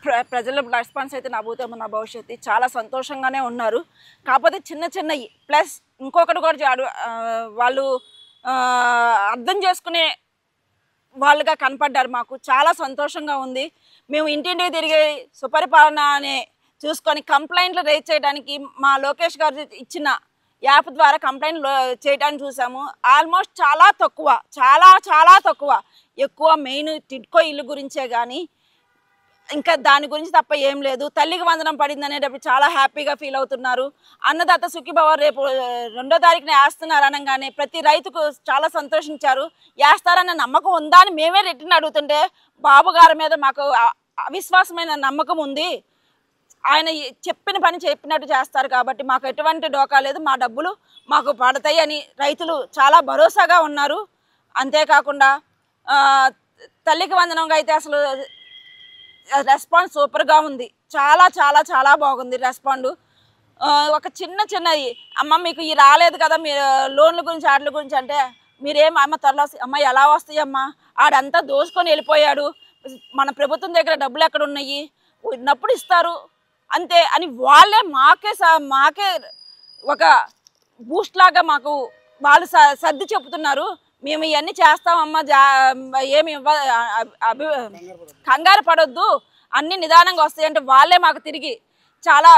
ప్రజల రెస్పాన్స్ అయితే నా భూతం నా భవిష్యత్తు చాలా సంతోషంగానే ఉన్నారు. కాకపోతే చిన్న చిన్నవి ప్లస్ ఇంకొకటి కూడా వాళ్ళు అర్థం చేసుకునే వాళ్ళుగా కనపడ్డారు. మాకు చాలా సంతోషంగా ఉంది. మేము ఇంటింటికి తిరిగి సుపరిపాలన అనే చూసుకొని కంప్లైంట్లు రేజ్ చేయడానికి మా లోకేష్ గారు ఇచ్చిన యాప్ ద్వారా కంప్లైంట్ చేయడానికి చూసాము. ఆల్మోస్ట్ చాలా తక్కువ, చాలా తక్కువ. ఎక్కువ మెయిన్ టిడ్కో ఇల్లు గురించే కానీ ఇంకా దాని గురించి తప్ప ఏం లేదు. తల్లికి వందనం పడింది అనేటప్పుడు చాలా హ్యాపీగా ఫీల్ అవుతున్నారు. అన్నదాత సుఖీభవ రేపు 2వ తారీఖున వేస్తున్నారు అనగానే ప్రతి రైతుకు చాలా సంతోషించారు. వేస్తారన్న నమ్మకం ఉందా అని మేమే రిటర్న్ అడుగుతుంటే బాబు గారి మీద మాకు అవిశ్వాసమైన నమ్మకం ఉంది. ఆయన చెప్పిన పని చెప్పినట్టు చేస్తారు కాబట్టి మాకు ఎటువంటి డోకా లేదు. మా డబ్బులు మాకు పడతాయి అని రైతులు చాలా భరోసాగా ఉన్నారు. అంతేకాకుండా తల్లికి వందనంగా అయితే అసలు రెస్పాన్స్ సూపర్గా ఉంది. చాలా బాగుంది రెస్పాండ్. ఒక చిన్నది అమ్మ మీకు ఈ రాలేదు కదా మీరు లోన్ల గురించి వాటి గురించి అంటే మీరేం అమ్మ త్వరలో అమ్మ ఎలా వస్తాయమ్మా ఆడంతా దోసుకొని వెళ్ళిపోయాడు, మన ప్రభుత్వం దగ్గర డబ్బులు ఎక్కడ ఉన్నాయి, ఉన్నప్పుడు ఇస్తారు అంతే అని వాళ్ళే మాకే ఒక బూస్ట్ లాగా మాకు వాళ్ళు సర్ది చెప్తున్నారు. మేము ఇవన్నీ చేస్తామమ్మా, ఏమి కంగారు పడొద్దు, అన్నీ నిదానంగా వస్తాయంటే వాళ్ళే మాకు తిరిగి చాలా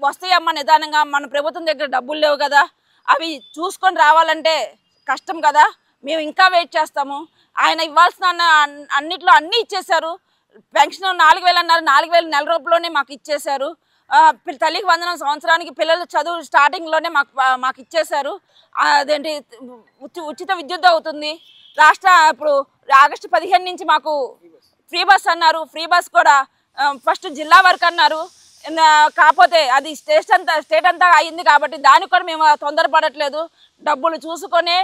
వస్తాయమ్మా నిదానంగా, మన ప్రభుత్వం దగ్గర డబ్బులు లేవు కదా, అవి చూసుకొని రావాలంటే కష్టం కదా, మేము ఇంకా వెయిట్ చేస్తాము. ఆయన ఇవ్వాల్సిన అన్నిట్లో అన్నీ ఇచ్చేశారు. పెన్షన్ 4,000 అన్నారు, 4,000 నెల రూపంలోనే మాకు ఇచ్చేశారు. తల్లికి వందనం సంవత్సరానికి పిల్లలు చదువు స్టార్టింగ్లోనే మాకు ఇచ్చేశారు. అదేంటి ఉచిత విద్యుత్ అవుతుంది. ఇప్పుడు ఆగస్టు 15 నుంచి మాకు ఫ్రీ బస్ అన్నారు. ఫ్రీ బస్ కూడా ఫస్ట్ జిల్లా వరకు అన్నారు. కాకపోతే అది స్టేట్ అంతా అయింది కాబట్టి దానికి కూడా మేము తొందరపడట్లేదు. డబ్బులు చూసుకొనే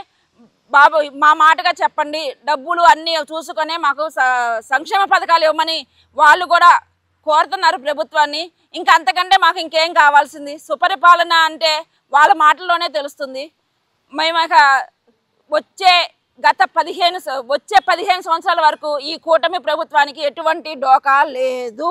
బాబు మా మాటగా చెప్పండి, డబ్బులు అన్నీ చూసుకొనే మాకు సంక్షేమ పథకాలు ఇవ్వమని వాళ్ళు కూడా కోరుతున్నారు ప్రభుత్వాన్ని. ఇంకా అంతకంటే మాకు ఇంకేం కావాల్సింది? సుపరిపాలన అంటే వాళ్ళ మాటల్లోనే తెలుస్తుంది. మేము వచ్చే 15 సంవత్సరాల వరకు ఈ కూటమి ప్రభుత్వానికి ఎటువంటి డోకా లేదు.